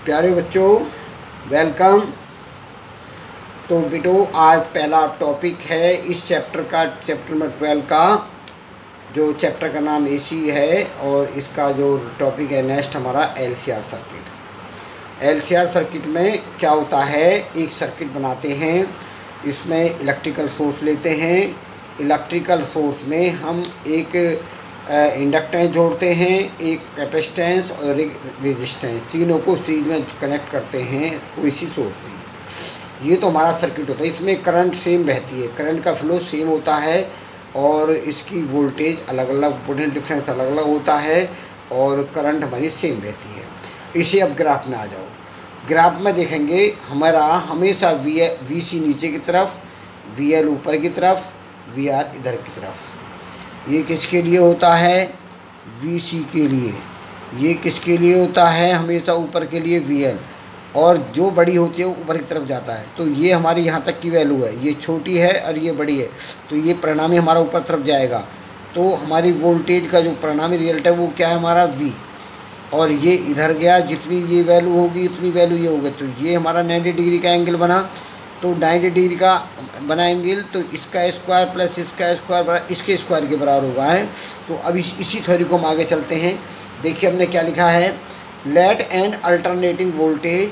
प्यारे बच्चों, वेलकम। तो बेटो, आज पहला टॉपिक है इस चैप्टर का, चैप्टर नंबर 12 का, जो चैप्टर का नाम एसी है। और इसका जो टॉपिक है नेक्स्ट हमारा एलसीआर सर्किट। एलसीआर सर्किट में क्या होता है, एक सर्किट बनाते हैं, इसमें इलेक्ट्रिकल सोर्स लेते हैं। इलेक्ट्रिकल सोर्स में हम एक इंडक्टेंस जोड़ते हैं, एक कैपेसिटेंस और एक रेजिस्टेंस, तीनों को सीरीज में कनेक्ट करते हैं उसी सोर्स से। ये तो हमारा सर्किट होता है। इसमें करंट सेम बहती है, करंट का फ्लो सेम होता है और इसकी वोल्टेज अलग अलग, पोटेंशियल डिफरेंस अलग अलग होता है और करंट हमारी सेम बहती है। इसे अब ग्राफ में आ जाओ। ग्राफ में देखेंगे हमारा हमेशा वी सी नीचे की तरफ, वी एल ऊपर की तरफ, वी आर इधर की तरफ। ये किसके लिए होता है, वी सी के लिए। ये किसके लिए होता है, हमेशा ऊपर के लिए वी एल। और जो बड़ी होती है वो ऊपर की तरफ जाता है। तो ये हमारी यहाँ तक की वैल्यू है, ये छोटी है और ये बड़ी है, तो ये परिणामी हमारा ऊपर तरफ जाएगा। तो हमारी वोल्टेज का जो परिणामी रिजल्ट है वो क्या है, हमारा वी। और ये इधर गया, जितनी ये वैल्यू होगी उतनी वैल्यू ये होगी। तो ये हमारा 90 डिग्री का एंगल बना। तो 90 डिग्री का बना एंगल, तो इसका स्क्वायर प्लस इसका स्क्वायर बराबर इसके स्क्वायर के बराबर होगा है। तो अब इसी थ्योरी को हम आगे चलते हैं। देखिए हमने क्या लिखा है, let an alternating voltage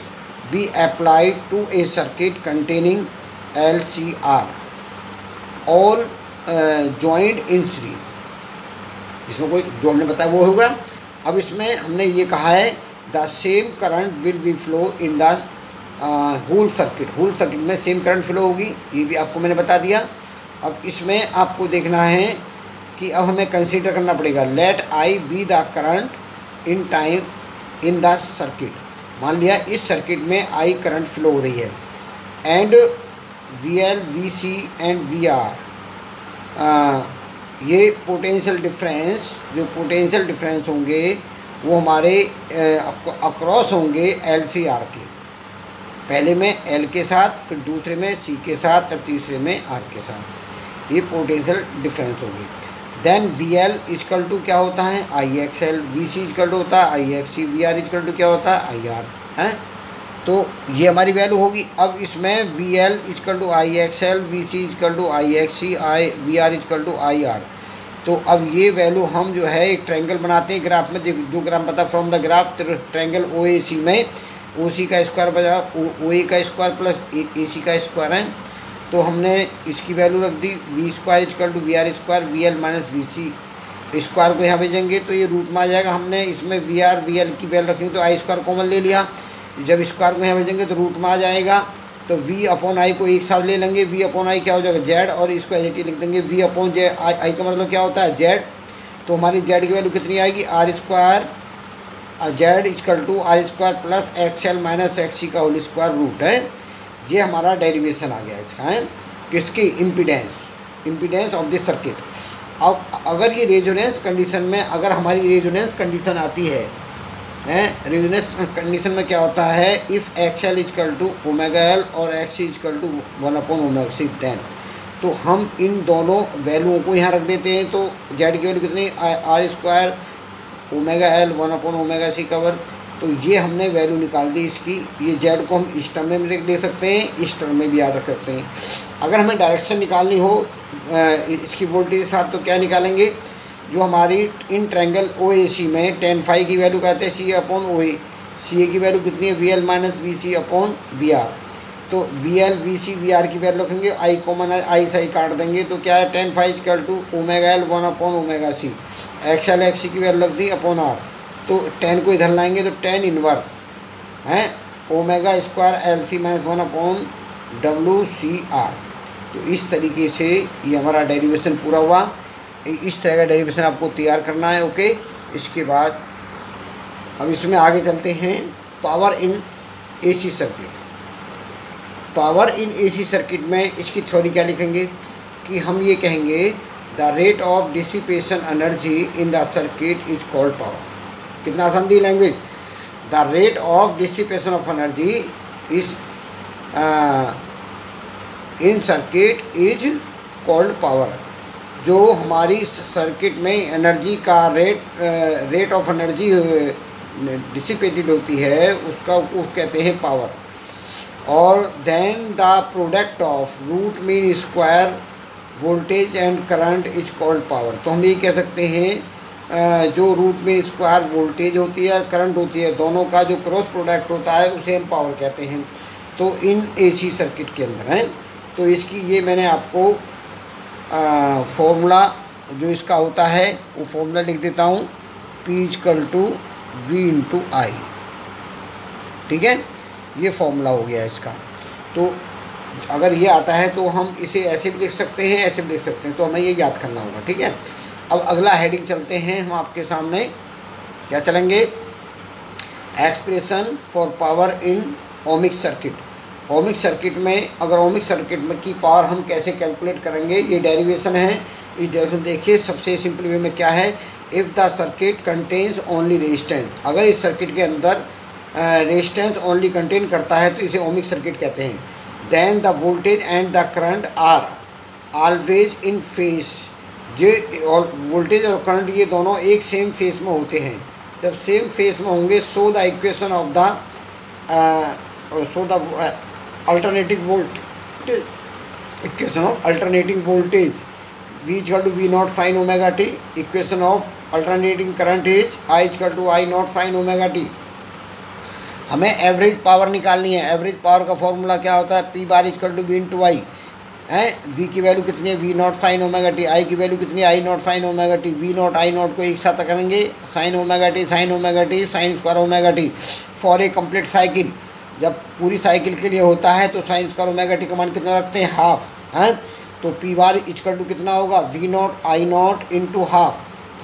be applied to a circuit containing L C R all joint in series. इसमें कोई जो हमने बताया वो होगा। अब इसमें हमने ये कहा है the same current will be flow in the whole circuit. Whole circuit में सेम करंट फ्लो होगी, ये भी आपको मैंने बता दिया। अब इसमें आपको देखना है कि अब हमें कंसीडर करना पड़ेगा, let I be the current in time in the circuit. मान लिया इस सर्किट में आई करंट फ्लो हो रही है and V L, V C and V R, ये पोटेंशियल डिफरेंस, जो पोटेंशियल डिफरेंस होंगे वो हमारे अक्रॉस होंगे एल सी आर के। पहले में एल के साथ, फिर दूसरे में सी के साथ और तीसरे में आर के साथ। ये पोटेंशियल डिफरेंस होगी। Then V L equal to क्या होता है, I X L. V C equal to होता है I X C. V R equal to क्या होता है, आई आर है। तो ये हमारी वैल्यू होगी। अब इसमें V L equal to I X L, V C equal to I X C, V R equal to I R. तो अब ये वैल्यू हम जो है एक ट्रायंगल बनाते हैं ग्राफ में। जो ग्राफ पता from the graph, triangle O A C में ओ सी का स्क्वायर बजा ओ ए का स्क्वायर प्लस ए सी का स्क्वायर है। तो हमने इसकी वैल्यू रख दी, V square equal to V R square, V L minus V C. Square को यहाँ भेजेंगे तो ये रूट में आ जाएगा। हमने इसमें वी आर वी एल की वैल्यू रखेंगे तो आई स्क्वायर कॉमन ले लिया। जब स्क्वायर को यहाँ भेजेंगे तो रूट में आ जाएगा। तो वी अपॉन आई को एक साथ ले लेंगे, वी अपॉन आई क्या हो जाएगा, जेड, और इसको एन लिख देंगे। वी अपॉन जे आई का मतलब क्या होता है, जेड। तो हमारी जेड की वैल्यू कितनी आएगी, R square Z equal to R square plus X L minus X C का होल स्क्वायर रूट है। ये हमारा डेरिवेशन आ गया इसका है, किसकी, इम्पीडेंस ऑफ दिस सर्किट। अब अगर ये रेजोनेंस कंडीशन में, अगर हमारी रेजोनेंस कंडीशन आती है, रेजोनेंस कंडीशन में क्या होता है, if X L equal to omega L और X C equal to 1 upon omega C, then तो हम इन दोनों वैल्यूओं को यहाँ रख देते हैं। तो जेड की वैल्यू कितनी, R square omega L 1 upon omega C cover. तो ये हमने वैल्यू निकाल दी इसकी। ये जेड को हम इस टर्म में ले सकते हैं, इस टर्म में भी याद रख सकते हैं। अगर हमें डायरेक्शन निकालनी हो इसकी वोल्टेज के साथ, तो क्या निकालेंगे, जो हमारी in triangle O A C में टेन फाई की वैल्यू कहते हैं सी अपॉन ओ ए। सी ए की वैल्यू कितनी है, V L minus V C upon V R. तो V L V C V R की वैल्यू रखेंगे, आई कॉमन आई से आई काट देंगे। तो क्या है, tan phi equal to omega L 1 upon omega C, X L X C की वैल्यू रख दी अपॉन आर। तो टेन को इधर लाएंगे तो टेन इनवर्स है omega square L C minus 1 upon W C R. तो इस तरीके से ये हमारा डेरिवेशन पूरा हुआ। इस तरह का डेरिवेशन आपको तैयार करना है, ओके। इसके बाद अब इसमें आगे चलते हैं, power in AC circuit. Power in AC circuit में इसकी थ्योरी क्या लिखेंगे कि हम ये कहेंगे the rate of dissipation energy in the circuit is called power. कितना आसान the language, the rate of dissipation of energy is in circuit is called power. जो हमारी सर्किट में एनर्जी का रेट ऑफ एनर्जी डिसिपेटेड होती है उसका वो कहते हैं पावर। और then the product of root mean square voltage and current is called power. तो हम ये कह सकते हैं जो रूट मीन स्क्वायर वोल्टेज होती है और करंट होती है, दोनों का जो क्रॉस प्रोडक्ट होता है उसे हम पावर कहते हैं। तो इन एसी सर्किट के अंदर है। तो इसकी ये मैंने आपको फॉर्मूला जो इसका होता है वो फॉर्मूला लिख देता हूँ, P = V/I। ठीक है, ये फॉर्मूला हो गया इसका। तो अगर ये आता है तो हम इसे ऐसे भी लिख सकते हैं, ऐसे भी लिख सकते हैं, तो हमें ये याद करना होगा। ठीक है, अब अगला हेडिंग चलते हैं हम आपके सामने। क्या चलेंगे? Expression for power in ohmic circuit. Ohmic circuit में, अगर ओमिक सर्किट में की पावर हम कैसे कैलकुलेट करेंगे, ये डेरिवेशन है। इस डेरिवेशन देखिए, सबसे सिंपल वे में क्या है, if the circuit contains only resistance. अगर इस सर्किट के अंदर रेजिस्टेंस ओनली कंटेन करता है तो इसे ओमिक सर्किट कहते हैं। Then the voltage and the current are always in phase. जो वोल्टेज और करंट ये दोनों एक सेम फेज में होते हैं। जब सेम फेज में होंगे so the equation of the alternating voltage, equation of alternating voltage V = V0 sin omega t, equation of alternating current is I = I0 sin omega t। हमें एवरेज पावर निकालनी है। Average power का formula क्या होता है, P bar = V/I है। V की value कितनी है, V0 sin omega t। I की वैल्यू कितनी है, I0 sin omega t। V0 I0 को एक साथ करेंगे, sin omega t sin omega t sin square omega t for a complete cycle. जब पूरी साइकिल के लिए होता है तो साइन स्क्वायर ओमेगा टी का मान कितना रखते हैं, हाफ है। तो P bar = कितना होगा, V0 I0 × half.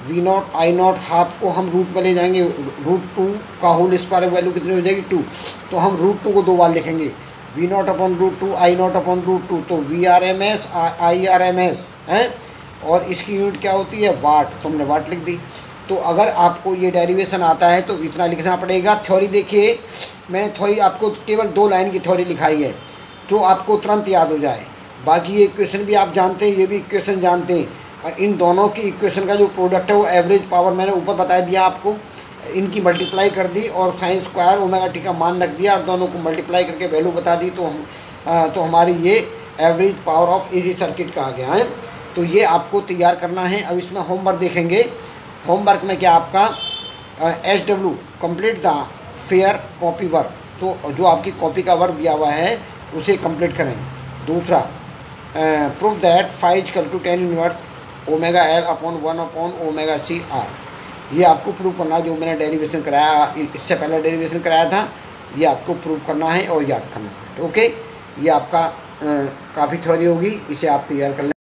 V0 I0 half को हम रूट में ले जाएंगे, √2 का होल स्क्वायर वैल्यू कितनी हो जाएगी, 2। तो हम √2 को 2 बार लिखेंगे, V0/√2 I0/√2। तो VRMS IRMS है। और इसकी यूनिट क्या होती है, वाट। तो हमने वाट लिख दी। तो अगर आपको ये डेरिवेशन आता है तो इतना लिखना पड़ेगा। थ्योरी देखिए, मैंने थ्योरी आपको केवल 2 लाइन की थ्योरी लिखाई है जो आपको तुरंत याद हो जाए। बाकी ये इक्वेशन भी आप जानते हैं, ये भी इक्वेशन जानते हैं। और इन दोनों की इक्वेशन का जो प्रोडक्ट है वो एवरेज पावर मैंने ऊपर बता दिया आपको। इनकी मल्टीप्लाई कर दी और साइन स्क्वायर ओमेगा टी का मान रख दिया और दोनों को मल्टीप्लाई करके वैल्यू बता दी। तो हमारी ये average power of AC circuit का आ गया है। तो ये आपको तैयार करना है। अब इसमें होमवर्क देखेंगे। होमवर्क में क्या आपका SW complete the fair copy work. तो जो आपकी कॉपी का वर्क दिया हुआ है उसे कंप्लीट करें। दूसरा, prove that phi = tan−1 omega L/1/ओमेगा/CR। ये आपको प्रूव करना, जो मैंने डेरिवेशन कराया इससे पहले डेरिवेशन कराया था, ये आपको प्रूव करना है और याद करना है। ओके, ये आपका काफ़ी थ्योरी होगी, इसे आप तैयार कर लें।